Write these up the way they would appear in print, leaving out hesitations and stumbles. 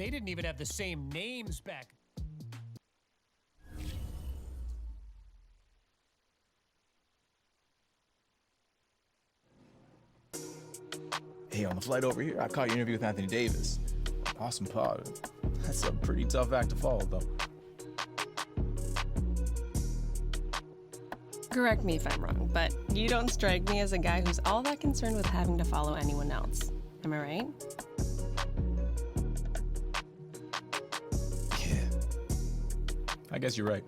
They didn't even have the same names back. Hey, on the flight over here, I caught your interview with Anthony Davis. Awesome pod. That's a pretty tough act to follow, though. Correct me if I'm wrong, but you don't strike me as a guy who's all that concerned with having to follow anyone else. Am I right? Yeah. I guess you're right.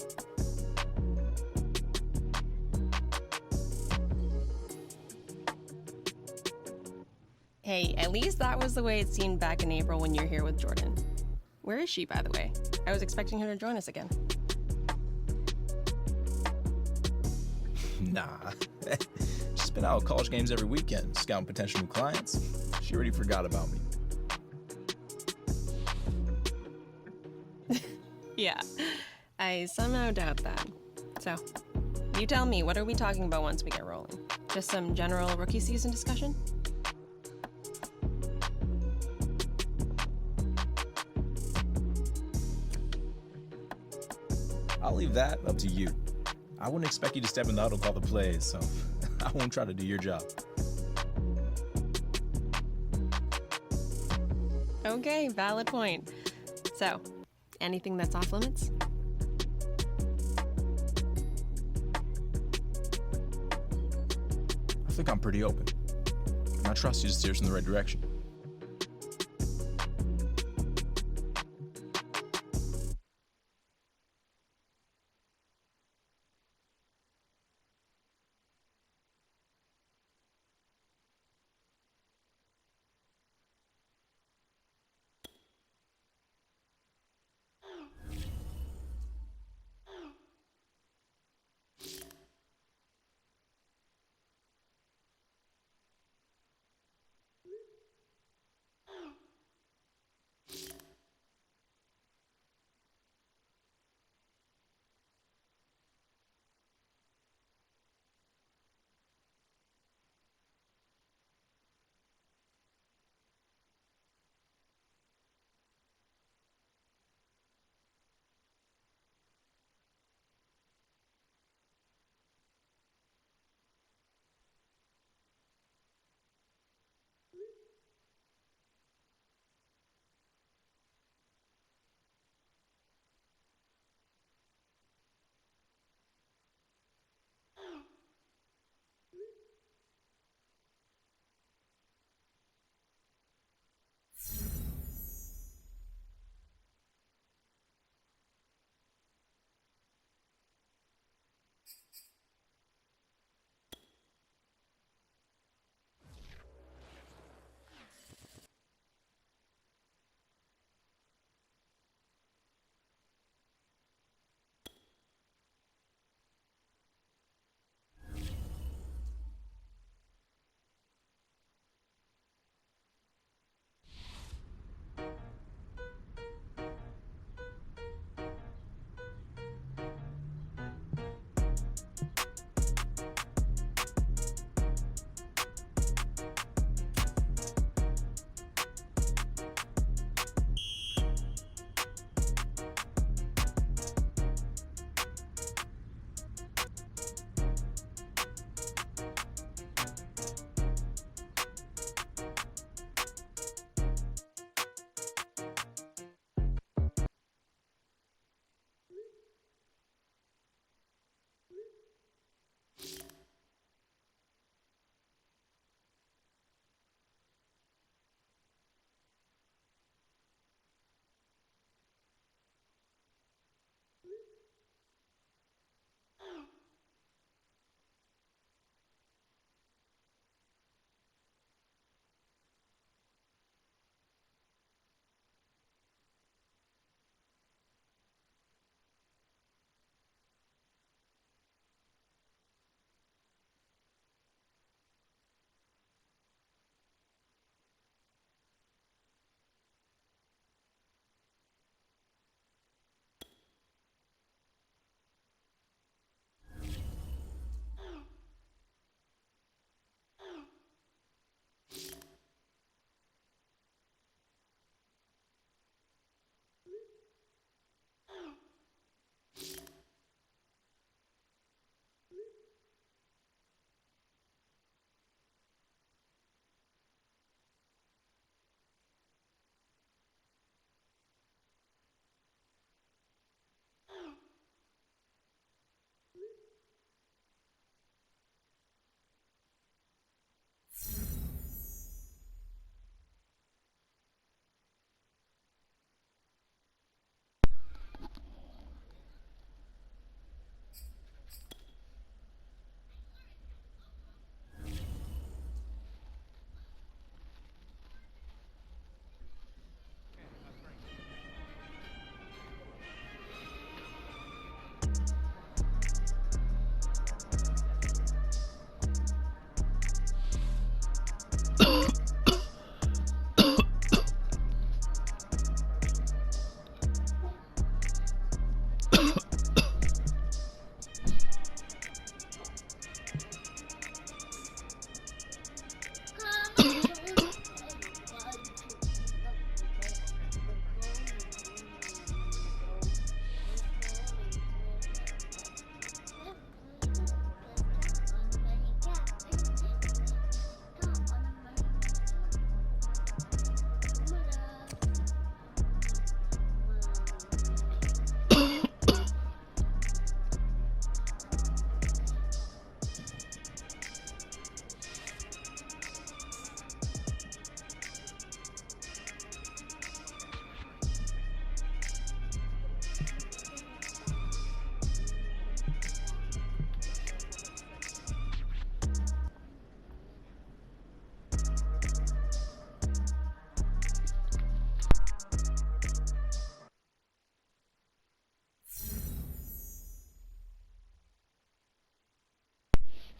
Hey, at least that was the way it seemed back in April when you were here with Jordan. Where is she, by the way? I was expecting her to join us again. Nah. She's been out at college games every weekend, scouting potential new clients. She already forgot about me. Yeah, I somehow doubt that. So, you tell me, what are we talking about once we get rolling? Just some general rookie season discussion? I'll leave that up to you. I wouldn't expect you to step in the huddle and call the plays, so I won't try to do your job. Okay, valid point. So, anything that's off limits? I think I'm pretty open. And I trust you to steer us in the right direction.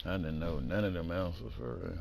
I didn't know none of them answers for real.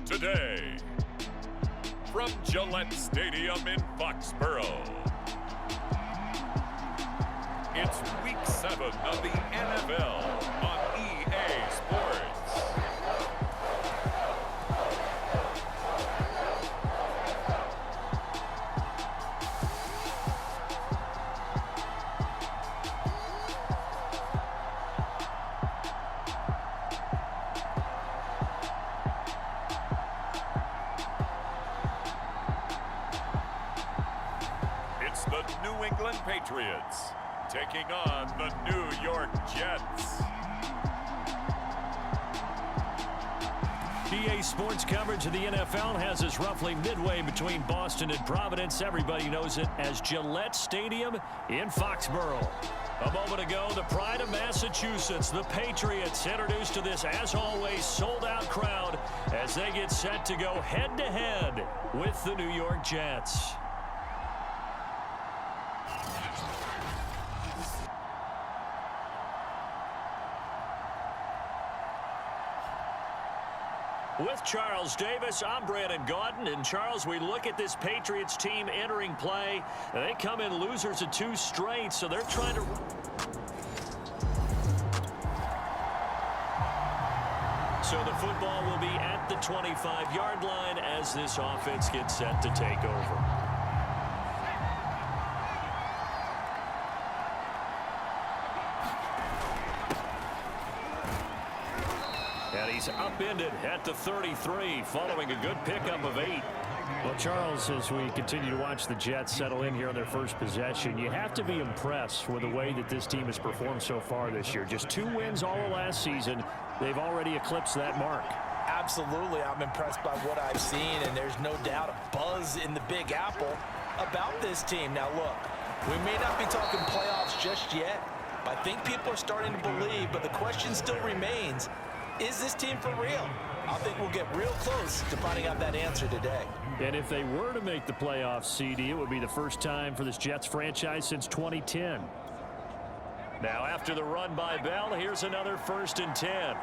Today, from Gillette Stadium in Foxborough, it's Week 7 of the NFL on EA Sports. It's the New England Patriots taking on the New York Jets. EA Sports coverage of the NFL has us roughly midway between Boston and Providence. Everybody knows it as Gillette Stadium in Foxborough. A moment ago, the pride of Massachusetts, the Patriots, introduced to this, as always, sold-out crowd as they get set to go head-to-head with the New York Jets. With Charles Davis, I'm Brandon Gaudin. And Charles, we look at this Patriots team entering play. And they come in losers of 2 straight, so they're trying to... So the football will be at the 25-yard line as this offense gets set to take over. And he's upended at the 33 following a good pickup of 8. Well, Charles, as we continue to watch the Jets settle in here on their first possession, you have to be impressed with the way that this team has performed so far this year. Just 2 wins all of last season. They've already eclipsed that mark. Absolutely. I'm impressed by what I've seen, and there's no doubt a buzz in the Big Apple about this team. Now, look, we may not be talking playoffs just yet, but I think people are starting to believe, but the question still remains, is this team for real? I think we'll get real close to finding out that answer today. And if they were to make the playoffs, CD, it would be the first time for this Jets franchise since 2010. Now after the run by Bell, here's another 1st and 10.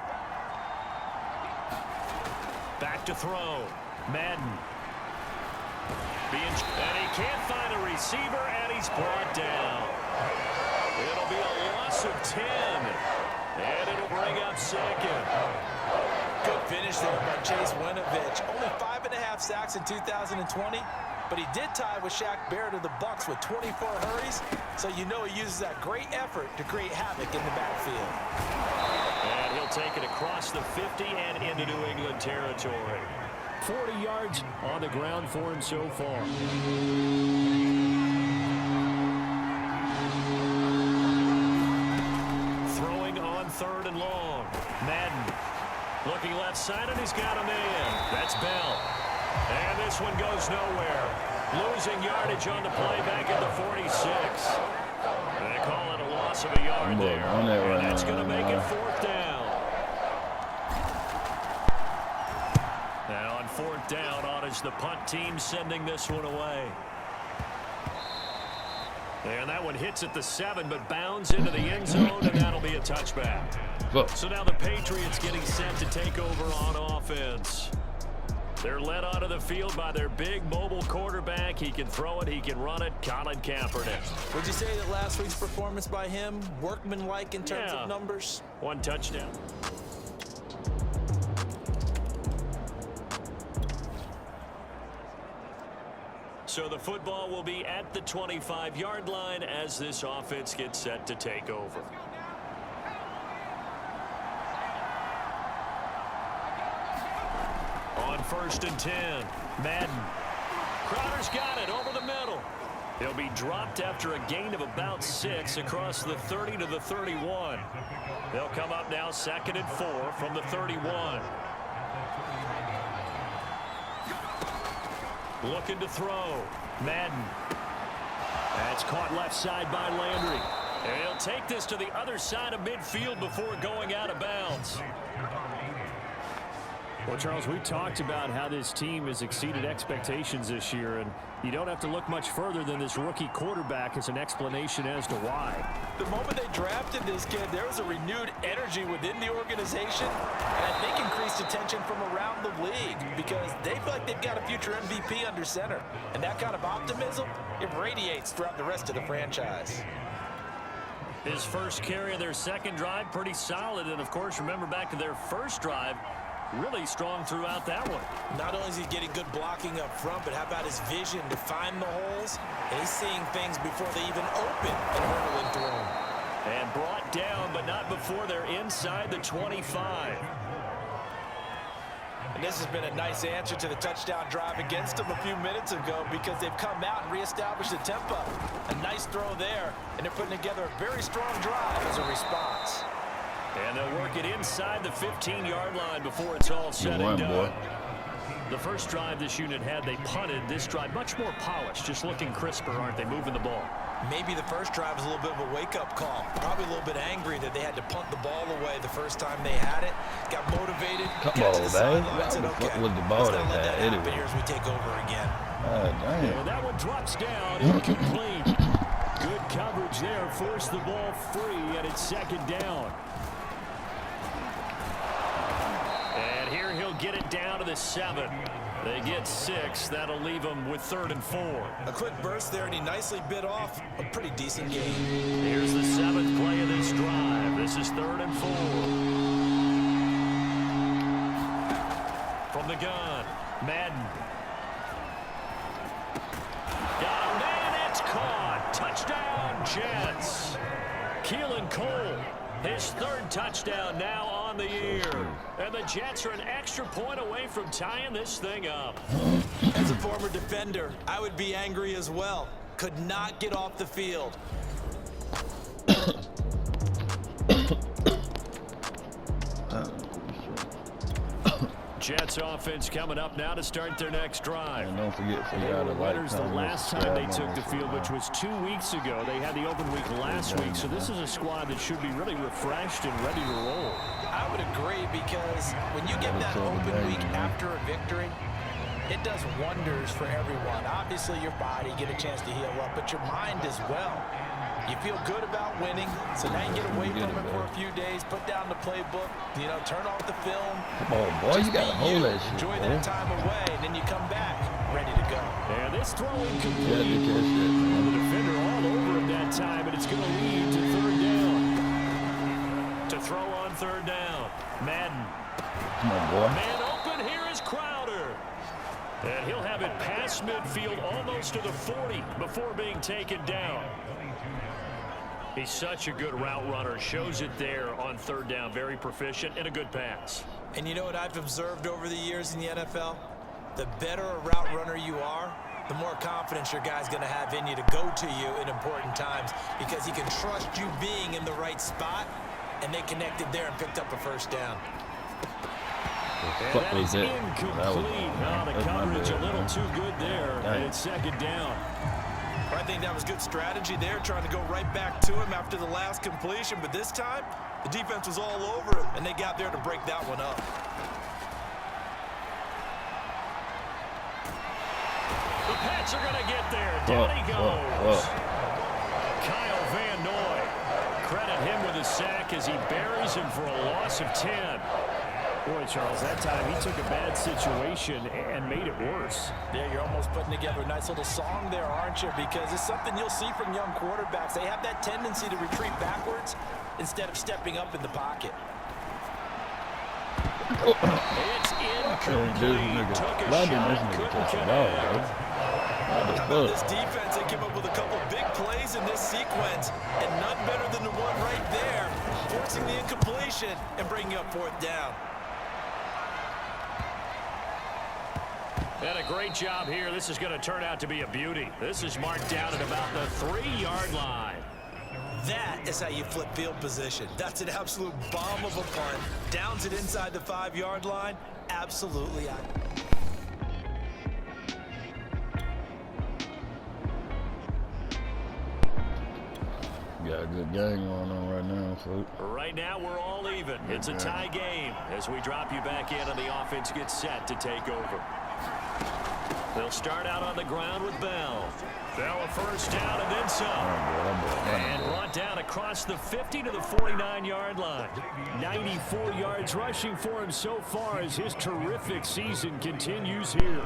Back to throw. Madden. And he can't find a receiver, and he's brought down. It'll be a loss of 10. And it'll bring up 2nd. Good finish there by Chase Winovich. Only 5.5 sacks in 2020, but he did tie with Shaq Barrett of the Bucs with 24 hurries, so you know he uses that great effort to create havoc in the backfield. And he'll take it across the 50 and into New England territory. 40 yards on the ground for him so far. Throwing on 3rd and long. Madden. Looking left side, and he's got a man. That's Bell. And this one goes nowhere. Losing yardage on the play back at the 46. They call it a loss of a yard there. And that's going to make it 4th down. Now on 4th down, on is the punt team sending this one away. And that one hits at the 7, but bounds into the end zone, and that'll be a touchback. So now the Patriots getting set to take over on offense. They're led onto the field by their big mobile quarterback. He can throw it, he can run it, Colin Kaepernick. Would you say that last week's performance by him, workmanlike in terms of numbers? 1 touchdown. So the football will be at the 25-yard line as this offense gets set to take over. On 1st and 10, Madden. Crowder's got it over the middle. He'll be dropped after a gain of about 6 across the 30 to the 31. They'll come up now 2nd and 4 from the 31. Looking to throw. Madden. That's caught left side by Landry. And he'll take this to the other side of midfield before going out of bounds. Well, Charles, we talked about how this team has exceeded expectations this year, and you don't have to look much further than this rookie quarterback as an explanation as to why. The moment they drafted this kid, there was a renewed energy within the organization, and I think increased attention from around the league because they feel like they've got a future MVP under center, and that kind of optimism, it radiates throughout the rest of the franchise. His first carry of their 2nd drive, pretty solid, and of course, remember back to their first drive, really strong throughout that one. Not only is he getting good blocking up front, but how about his vision to find the holes? And he's seeing things before they even open and hurtling through them. And brought down, but not before they're inside the 25. And this has been a nice answer to the touchdown drive against them a few minutes ago because they've come out and reestablished the tempo. A nice throw there, and they're putting together a very strong drive as a response. And they'll work it inside the 15-yard line before it's all said and done. The first drive this unit had, they punted. This drive, much more polished, just looking crisper, aren't they, moving the ball? Maybe the first drive was a little bit of a wake-up call. Probably a little bit angry that they had to punt the ball away the first time they had it. Got motivated. Come on, man. Said, okay, With the ball let's not let that happen anyway. here as we take over again. And that one drops down, incomplete. Good coverage there, forced the ball free, and it's 2nd down. And here he'll they'll get it down to the 7. They get 6. That'll leave them with 3rd and 4. A quick burst there, and he nicely bit off a pretty decent game. Here's the 7th play of this drive. This is 3rd and 4. From the gun, Madden. Got him, and it's caught. Touchdown, Jets. Keelan Cole, his 3rd touchdown now on the year. And the Jets are an extra point away from tying this thing up. As a former defender, I would be angry as well. Could not get off the field. Jets offense coming up now to start their next drive. And don't forget, They were winners the last time they took the field, which was 2 weeks ago. They had the open week last week, so this is a squad that should be really refreshed and ready to roll. I would agree, because when you get that open week after a victory, it does wonders for everyone. Obviously, your body, get a chance to heal up, but your mind as well. You feel good about winning, so now you get away from it for a few days, put down the playbook, you know, turn off the film. Come on, boy, you got to hold that shit. Enjoy that time away, and then you come back ready to go. And this throw incomplete. The defender all over him that time, and it's going to lead to 3rd down. To throw on 3rd down, Madden. Come on, boy. Man open, here is Crowder. And he'll have it past midfield almost to the 40 before being taken down. He's such a good route runner. Shows it there on 3rd down. Very proficient and a good pass. And you know what I've observed over the years in the NFL? The better a route runner you are, the more confidence your guy's going to have in you to go to you in important times, because he can trust you being in the right spot, and they connected there and picked up a 1st down. What was it? Incomplete. The coverage a little too good there, and it's 2nd down. I think that was good strategy there, trying to go right back to him after the last completion. But this time, the defense was all over him, and they got there to break that one up. The Pats are going to get there. Down he goes. Kyle Van Noy. Credit him with a sack as he buries him for a loss of 10. Boy, Charles, that time he took a bad situation and made it worse. Yeah, you're almost putting together a nice little song there, aren't you? Because it's something you'll see from young quarterbacks. They have that tendency to retreat backwards instead of stepping up in the pocket. It's incomplete. Took a shot, couldn't connect. How about this defense? They came up with a couple big plays in this sequence, and none better than the one right there, forcing the incompletion and bringing up 4th down. And a great job here. This is going to turn out to be a beauty. This is marked down at about the 3-yard line. That is how you flip field position. That's an absolute bomb of a punt. Downs it inside the 5-yard line. Absolutely. Got a good game going on right now, folks. Right now, we're all even. It's a tie game as we drop you back in and the offense gets set to take over. They'll start out on the ground with Bell. Bell a 1st down and then some. And brought down across the 50 to the 49-yard line. 94 yards rushing for him so far as his terrific season continues here.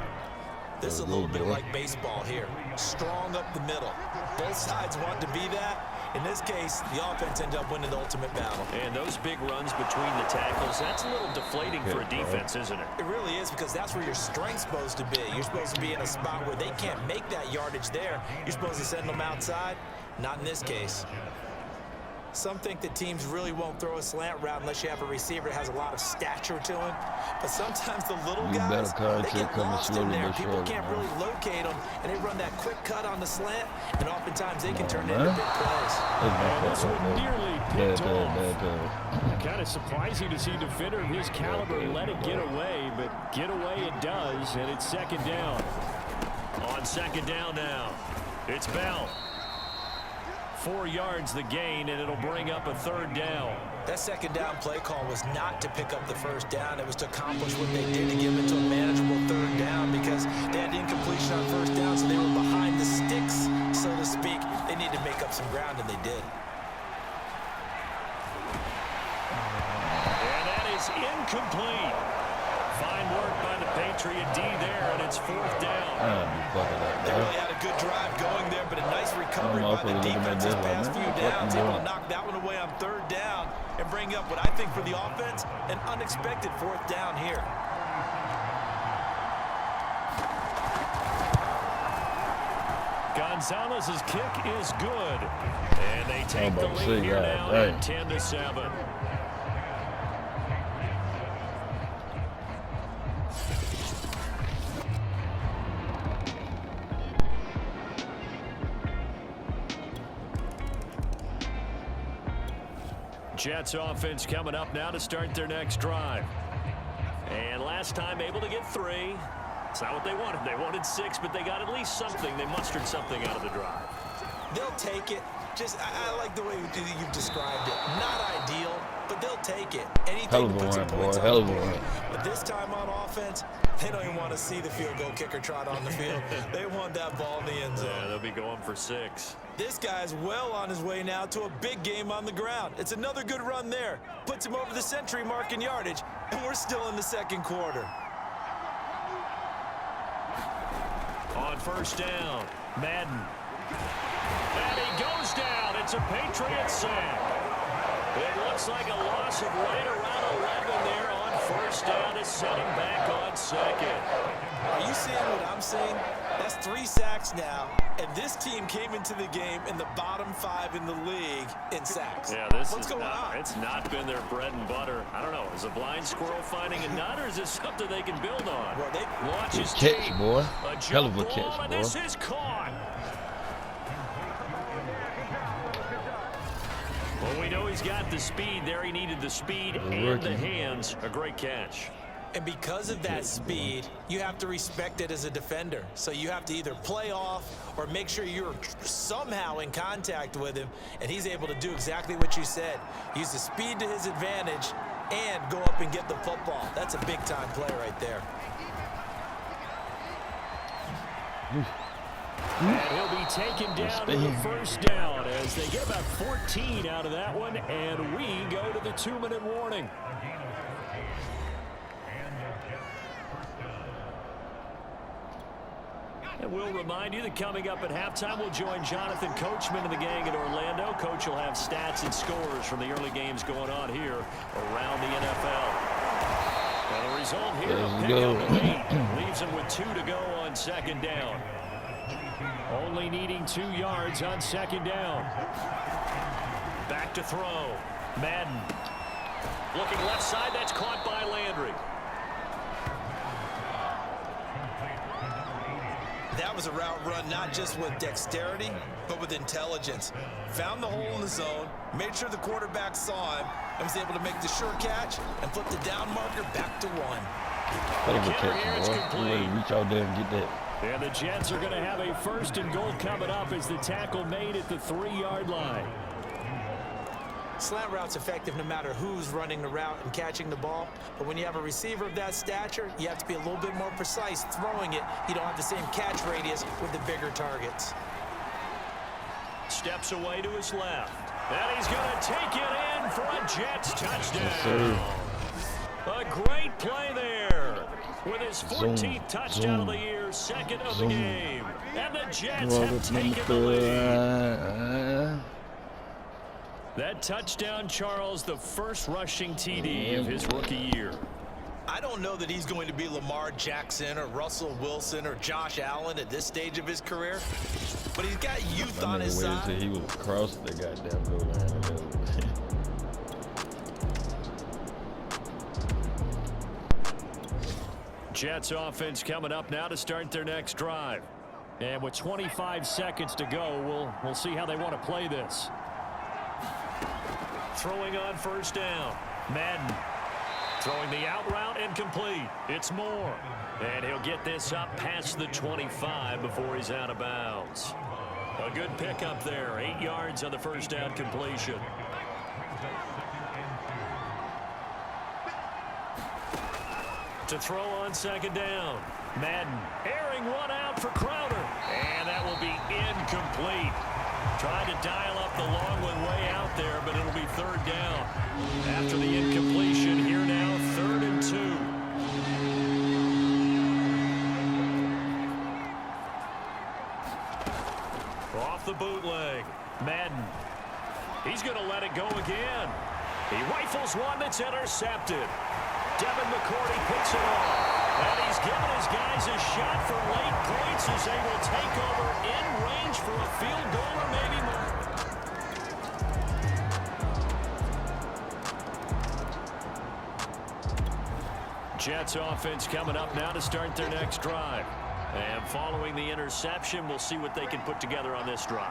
This is a little bit like baseball here. Strong up the middle. Both sides want to be that. In this case, the offense ended up winning the ultimate battle. And those big runs between the tackles, that's a little deflating for a defense, isn't it? It really is, because that's where your strength's supposed to be. You're supposed to be in a spot where they can't make that yardage there. You're supposed to send them outside. Not in this case. Some think that teams really won't throw a slant route unless you have a receiver that has a lot of stature to him. But sometimes the little guys, they get lost in there. People can't really locate them, and they run that quick cut on the slant, and oftentimes they can turn into big plays. This one nearly picked off. Kind of surprising to see a defender of his caliber let it get away, but get away it does, and it's 2nd down. On 2nd down now, it's Bell. 4 yards the gain, and it'll bring up a 3rd down. That 2nd down play call was not to pick up the 1st down. It was to accomplish what they did, to give it to a manageable 3rd down, because they had incompletion on 1st down, so they were behind the sticks, so to speak. They needed to make up some ground, and they did. And that is incomplete. Fine work by the Patriot D there, and it's 4th down. They really had a good drive going there, but a nice recovery by the defense this past few downs. Able to knock that one away on 3rd down and bring up what I think for the offense, an unexpected 4th down here. Gonzalez's kick is good, and they take the lead here now at 10-7. Jets offense coming up now to start their next drive. And last time able to get 3. It's not what they wanted. They wanted 6, but they got at least something. They mustered something out of the drive. They'll take it. I like the way you've described it. Not ideal, but they'll take it. Anything to put some points on the board. But this time on offense, they don't even want to see the field goal kicker trot on the field. They want that ball in the end zone. Yeah, they'll be going for 6. This guy's well on his way now to a big game on the ground. It's another good run there. Puts him over the century mark in yardage, and we're still in the 2nd quarter. On 1st down, Madden. And he goes down. It's a Patriot sack. It looks like a loss of right around 11 there on 1st down to set him back on 2nd. Are you seeing what I'm seeing? That's 3 sacks now, and this team came into the game in the bottom 5 in the league in sacks. Yeah, What's going on? It's not been their bread and butter. I don't know. Is a blind squirrel finding a nut, or is this something they can build on? Well, they watch his catch, boy. Hell of a catch, ball, and boy. this is caught. Well, we know he's got the speed there. He needed the speed and the hands. A great catch. And because of that speed, you have to respect it as a defender. So you have to either play off or make sure you're somehow in contact with him, and he's able to do exactly what you said. Use the speed to his advantage and go up and get the football. That's a big-time play right there. And he'll be taken down to the 1st down as they get about 14 out of that one, and we go to the 2-minute warning. And we'll remind you that coming up at halftime, we'll join Jonathan Coachman and the gang in Orlando. Coach will have stats and scores from the early games going on here around the NFL. And the result here, a pickup of 8, leaves him with 2 to go on 2nd down. Only needing 2 yards on 2nd down. Back to throw. Madden. Looking left side, that's caught by Landry. That was a route run not just with dexterity, but with intelligence. Found the hole in the zone, made sure the quarterback saw him, and was able to make the sure catch and flip the down marker back to 1. Hell of a catch, boy. You ready to reach out there and get that. And the Jets are going to have a 1st and goal coming up as the tackle made at the 3-yard line. Slant route's effective no matter who's running the route and catching the ball. But when you have a receiver of that stature, you have to be a little bit more precise throwing it. You don't have the same catch radius with the bigger targets. Steps away to his left. And he's going to take it in for a Jets touchdown. A great play there. With his 14th touchdown of the year, 2nd of the game. And the Jets have taken the lead. That touchdown, Charles, the first rushing TD of his rookie year. I don't know that he's going to be Lamar Jackson or Russell Wilson or Josh Allen at this stage of his career, but he's got youth on his side. He was across the goddamn goal line. Jets offense coming up now to start their next drive. And with 25 seconds to go, we'll see how they want to play this. Throwing on 1st down. Madden throwing the out route incomplete. It's Moore. And he'll get this up past the 25 before he's out of bounds. A good pickup there. 8 yards on the 1st down completion. To throw on 2nd down. Madden airing one out for Crowder. And that will be incomplete. Tried to dial up the long one way out there, but it'll be 3rd down. After the incompletion, here now, 3rd and 2. bootleg. Madden. He's going to let it go again. He rifles one that's intercepted. Devin McCourty picks it off. And he's given his guys a shot for late points as they will take over in range for a field goal or maybe more. Jets offense coming up now to start their next drive. And following the interception, we'll see what they can put together on this drive.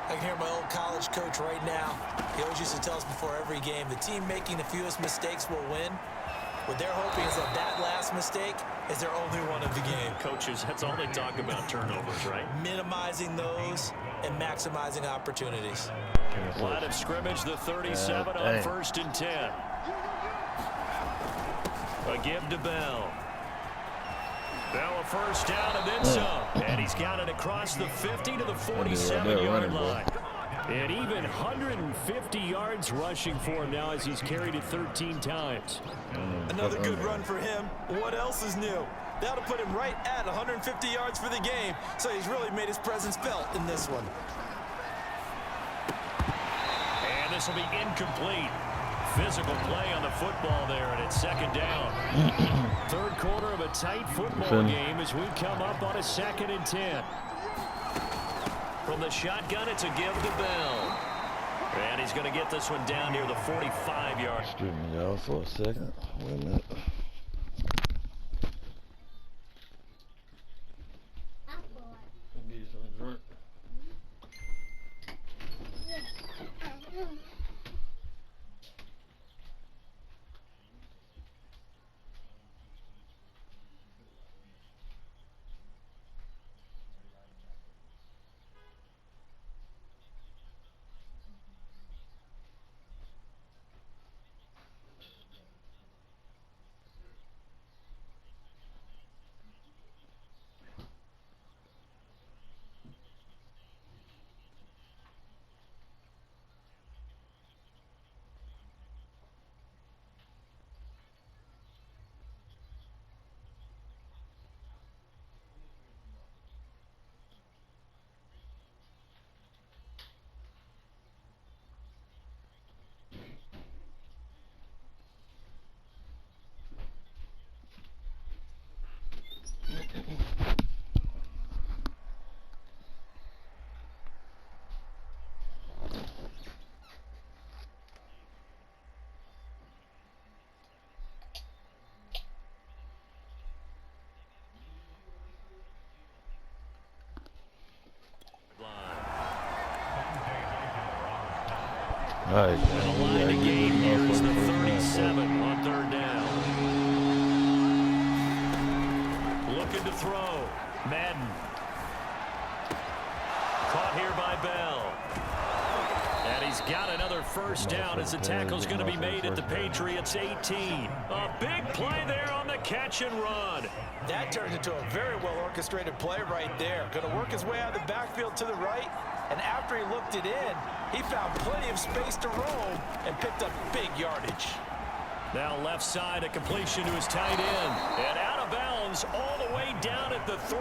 I can hear my old college coach right now. He always used to tell us before every game, the team making the fewest mistakes will win. What they're hoping is that last mistake is their only one of the game. Coaches, that's all they talk about, turnovers, right? Minimizing those and maximizing opportunities. Line of scrimmage, the 37 on 1st and 10. A give to Bell. Bell a first down and then some. And he's got it across the 50 to the 47-yard line. And even 150 yards rushing for him now as he's carried it 13 times. Another good run for him. What else is new? That'll put him right at 150 yards for the game. So he's really made his presence felt in this one. And this will be incomplete. Physical play on the football there, and it's second down. Third quarter of a tight football game as we come up on a 2nd and 10. From the shotgun, it's a give to Bell. And he's going to get this one down near the 45-yard. Excuse me, y'all, for a second. Wait a minute. Give you some drink. All right. And the line of game here is the 37 on 3rd down. Looking to throw. Madden. Caught here by Bell. And he's got another first down as the tackle's going to be made at the Patriots 18. A big play there on the catch and run. That turned into a very well-orchestrated play right there. Going to work his way out of the backfield to the right. And after he looked it in, he found plenty of space to roam and picked up big yardage. Now left side, a completion to his tight end. And out of bounds all the way down at the 3.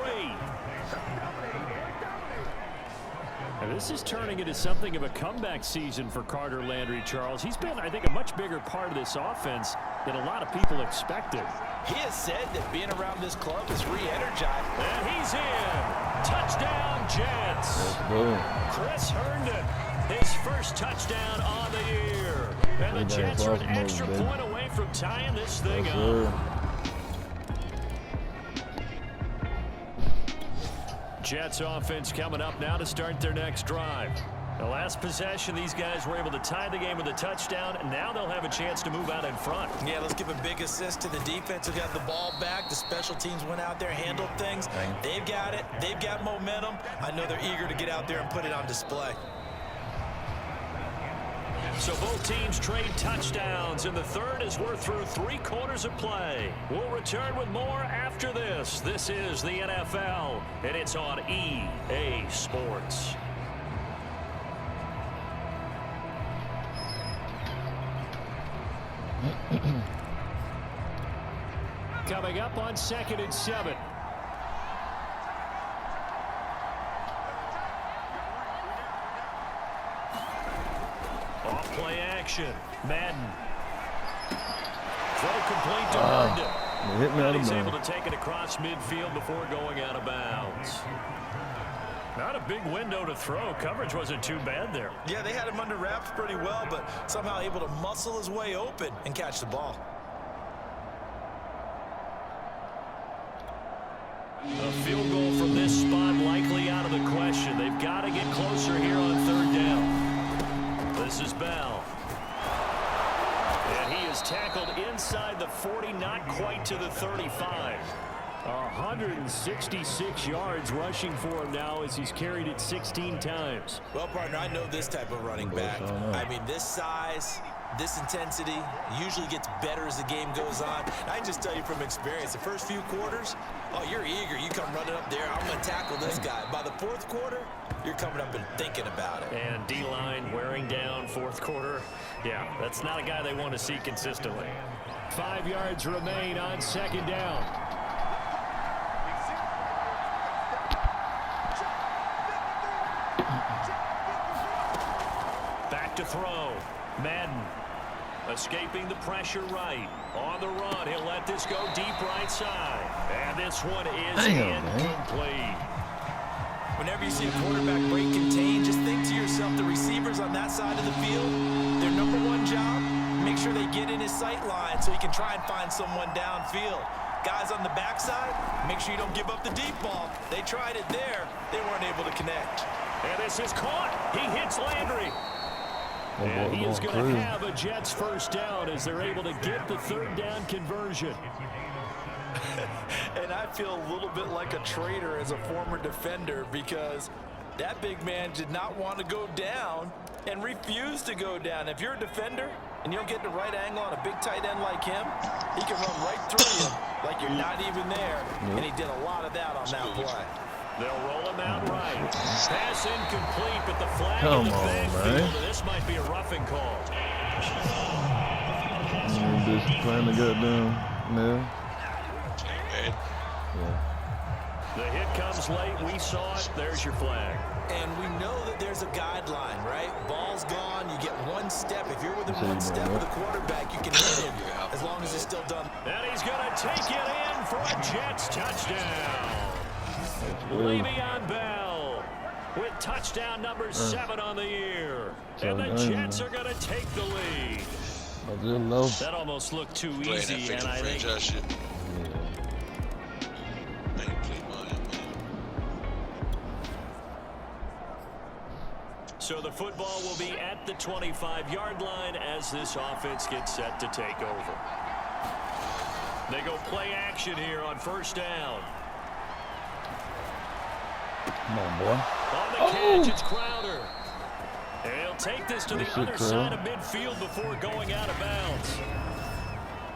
And this is turning into something of a comeback season for Carter Landry, Charles. He's been, I think, a much bigger part of this offense than a lot of people expected. He has said that being around this club is re-energized. And he's in. Touchdown, Jets. Chris Herndon, his first touchdown on the year. And the Jets are an extra point away from tying this thing up. Jets offense coming up now to start their next drive. The last possession, these guys were able to tie the game with a touchdown, and now they'll have a chance to move out in front. Yeah, let's give a big assist to the defense who got the ball back. The special teams went out there, handled things. They've got it. They've got momentum. I know they're eager to get out there and put it on display. So both teams trade touchdowns, and the third as we're through 3 quarters of play. We'll return with more after this. This is the NFL, and it's on EA Sports. Coming up on 2nd and 7. Off play action. Madden. Throw complete to Herndon. Hit me out of He's bounds. able to take it across midfield before going out of bounds. Not a big window to throw. Coverage wasn't too bad there. Yeah, they had him under wraps pretty well, but somehow able to muscle his way open and catch the ball. A field goal from this spot likely out of the question. They've got to get closer here on third down. This is Bell. And he is tackled inside the 40, not quite to the 35. 166 yards rushing for him now as he's carried it 16 times. Well, partner, I know this type of running back. I mean, this size, this intensity usually gets better as the game goes on. I can just tell you from experience, the first few quarters, oh, you're eager. You come running up there, I'm going to tackle this guy. By the fourth quarter, you're coming up and thinking about it. And D-line wearing down fourth quarter. Yeah, that's not a guy they want to see consistently. 5 yards remain on second down. Back to throw. Madden escaping the pressure right. On the run, he'll let this go deep right side. And this one is incomplete. Whenever you see a quarterback break contain, just think to yourself, the receivers on that side of the field, their number one job, make sure they get in his sight line so he can try and find someone downfield. Guys on the backside, make sure you don't give up the deep ball. They tried it there. They weren't able to connect. And this is caught. He hits Landry. And he is going to have a Jets first down as they're able to get the third down conversion. And I feel a little bit like a traitor as a former defender because that big man did not want to go down and refused to go down. If you're a defender and you don't get the right angle on a big tight end like him, he can run right through you like you're not even there. And he did a lot of that on that play. They'll roll him out right. Pass incomplete, but the flag Come in the on, backfield. man. This might be a roughing call. Just playing the goddamn man. The hit comes late. We saw it. There's your flag. And we know that there's a guideline, right? Ball's gone. You get one step. If you're within one step of the quarterback, you can hit him as long as it's still done. And he's going to take it in for a Jets touchdown. Le'Veon Bell with touchdown number 7 on the year. And the Jets are going to take the lead. That almost looked too easy, and I think... So the football will be at the 25-yard line as this offense gets set to take over. They go play action here on first down. Come on, boy. On the catch, it's Crowder. And he'll take this to the other side of midfield before going out of bounds.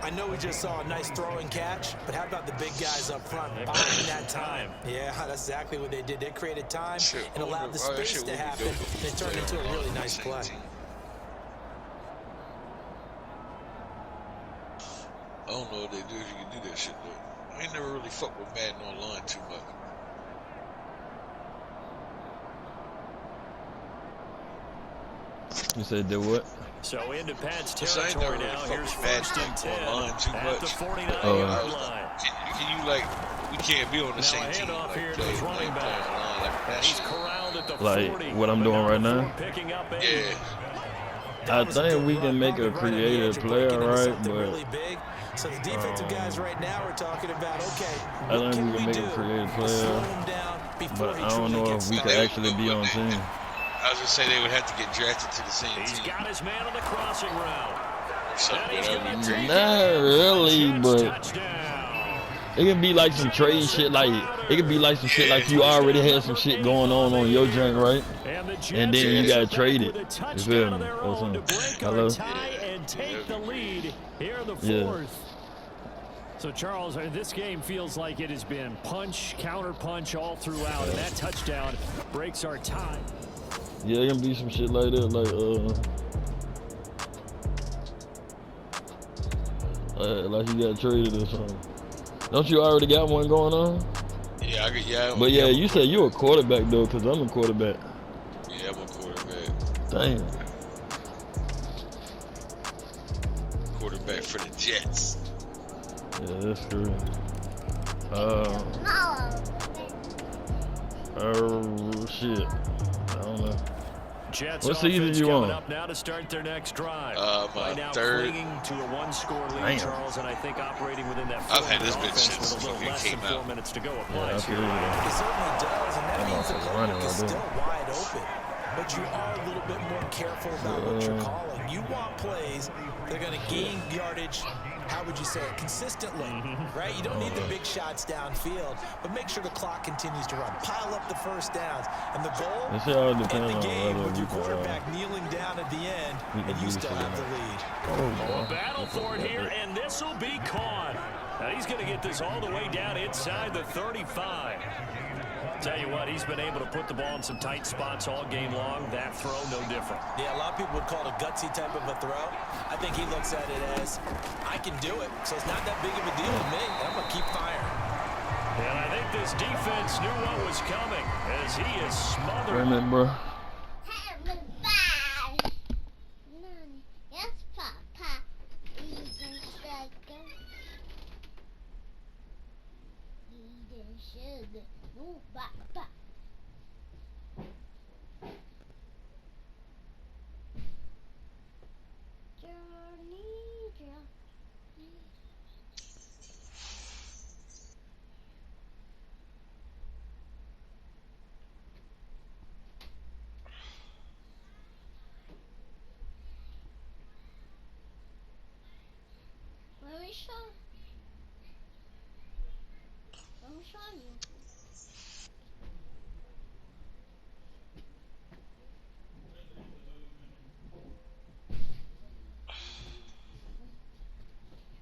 I know we just saw a nice throw and catch, but how about the big guys up front buying that time? Yeah, that's exactly what they did. They created time and allowed the space to happen, and it turned into a really nice play. I don't know what they do if you can do that shit, though. I ain't never really fucked with Madden online too much. You said do what? So into Pat's territory now. Here's first and 10 at the 49-yard line. Can you, like, we can't be on the same team. Handoff here to his running back. He's corralled at the 40. What I'm doing right now? Yeah. I think we can make a creative player, right? But so the defensive guys right now are talking about, okay, I think we can make a creative player, but I don't know if we could actually be on team. I was gonna say they would have to get drafted to the same team. He's got his man on the crossing route. Not really, but it can be like some trade shit. Like it could be like some shit like you already had some shit going on your joint, right? And then you got traded. You feel me? Hello. And take the lead here in the fourth. So, Charles, this game feels like it has been punch, counter punch all throughout, and that touchdown breaks our tie. Yeah, it can be some shit like that, like you got traded or something. Don't you already got one going on? Yeah, But yeah, you said you a quarterback though, cause I'm a quarterback. Yeah, I'm a quarterback. Damn. quarterback for the Jets. Yeah, that's true. Shit. I don't know. Jets what season you coming on? Up now to start their next drive. My right now, third. clinging to a one-score lead, Damn. Charles, and I think operating within that. I've had this offense bitch since with a little it less came than 4 out. minutes to go. Yeah, I Applies feel here. you. It certainly does, and that means the running clock is right still wide open. But you are a little bit more careful about what you're calling. You want plays that are going to gain yardage, how would you say it, consistently, right? You don't need the big shots downfield, but make sure the clock continues to run. Pile up the first downs. And the goal, It all end depends the on game whether with you your can, quarterback kneeling down at the end, and you still have the lead. A battle for it here, and this will be caught. Now he's going to get this all the way down inside the 35. Tell you what, he's been able to put the ball in some tight spots all game long. That throw, no different. Yeah, a lot of people would call it a gutsy type of a throw. I think he looks at it as, I can do it, so it's not that big of a deal to me, and I'm going to keep firing. And I think this defense knew what was coming as he is smothered. Wait a minute, bro. Yes, Papa. Let me show you.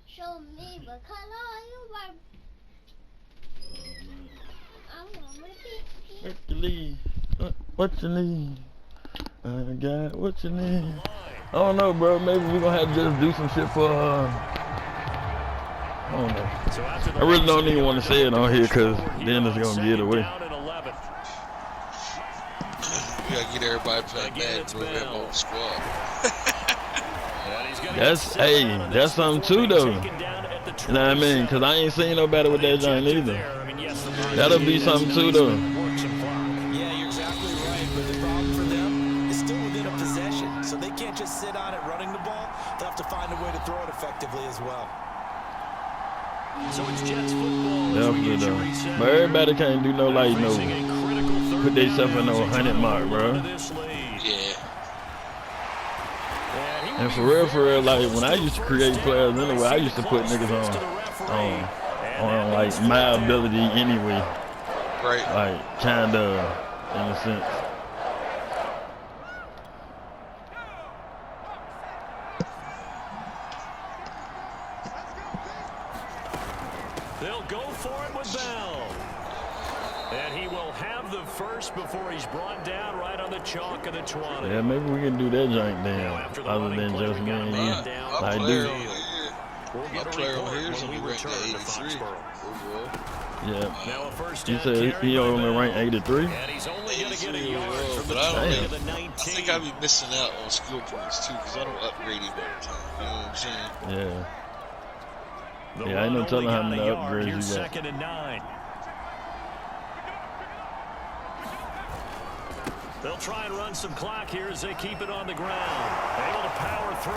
Show me what color you want. I want my picture. What you need? What you need? I got what you need. I don't know, bro. Maybe we're gonna have to just do some shit for I don't know. I really don't even want to say it on here because then it's gonna get away. You gotta get everybody playing Madden for that whole squad. That's something too though. You know what I mean? Cause I ain't seen nobody with that joint either. That'll be something too though. Yeah, you're exactly right, but the problem for them is still within a possession, so they can't just sit on it running the ball. They'll have to find a way to throw it effectively as well. So it's Jets football. Definitely though. But everybody can't do no like no put themselves in no 100 mark, bro. Yeah. And for real, like when I used to create players anyway, I used to put niggas on like my ability anyway. Right. Like kinda in a sense. They'll go for it with Bell. And he will have the first before he's brought down right on the chalk of the 20. Yeah, maybe we can do that joint then, other than just me and you. I do. My player on here is only ranked at 83. Yeah. Now a first You said he only ranked 83? And he's only going to get a yard from But the I don't of think, the I 19. think I'll be missing out on skill points too because I don't upgrade him all the time. You know what I'm saying? Yeah. The Yeah, I ain't no run telling only how got many a yard. upgrades Here's you got. 2nd and 9. They'll try and run some clock here as they keep it on the ground. Able to power through.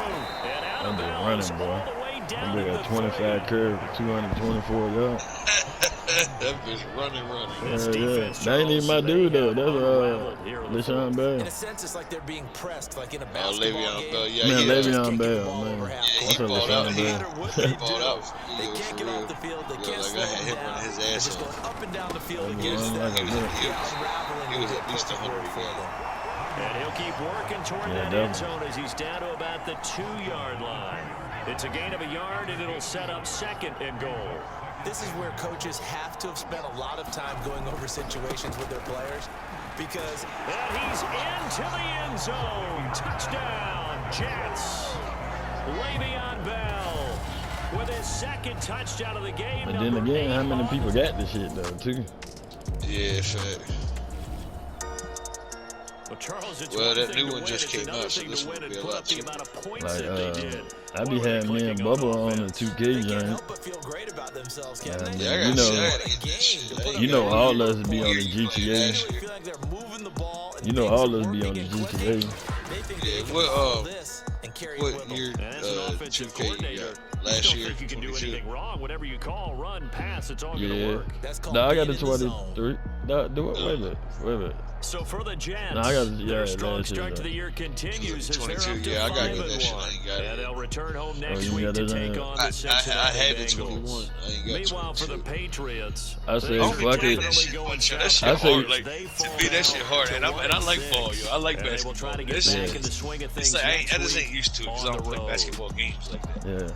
And out of bounds all the way down They to got the 25 curve for 224 yards. That bitch running. Yeah. That ain't even my dude though. That's LeSean In Bell. a sense, it's like they're being pressed, like in a Oh, basketball Le'Veon game. Bell. Yeah, Man, yeah. Le'Veon Bell, man. Yeah, What's he up, balled out. LeSean He Bell? balled out. They can't get off the field. They can't Like slow I had him him down. running his They're ass just off. going up and down the field He against was them. like a They're He unraveling was the at least 100 for them. And he'll keep working toward Yeah, that end definitely. zone as he's down to about the 2-yard line. It's a gain of a yard, and it'll set up 2nd and goal. This is where coaches have to have spent a lot of time going over situations with their players because And he's into the end zone. Touchdown, Jets. Le'Veon Bell with his 2nd touchdown of the game. But then again, how many people got this shit though, too? Yeah, fact. Well, that new one just came out, so this one will be a lot cheaper. I be having me and Bubba on the 2K joint. You know all us be on the GTA. You know all us be on the GTA. Yeah, what year 2K you got? Last year, 22. Whatever you call, run, pass, it's all Yeah. No, I got the 23. No, do it. Wait a minute. So for the Jets, no, I got their strong start to the year continues as they're up to 22. Yeah, I gotta get that shit. I 5-1. ain't got And it. they'll return home next you week got to it, take on the Cincinnati I have it Bengals. 21. I ain't got Meanwhile, for 22. the Patriots, I say, they fuck it. definitely going That south. shit I say- hard. Like, to me, that shit hard. And I like ball, yo. I like And they will try basketball. to get This back shit, in the swing of things it's like, I next just ain't week used to it because I on don't the play road. basketball games like that. Yeah.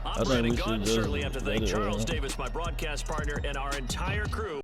I'm think Brandon we should Gunn. just Certainly have to let thank it Charles roll. Davis, my broadcast partner, and our entire crew.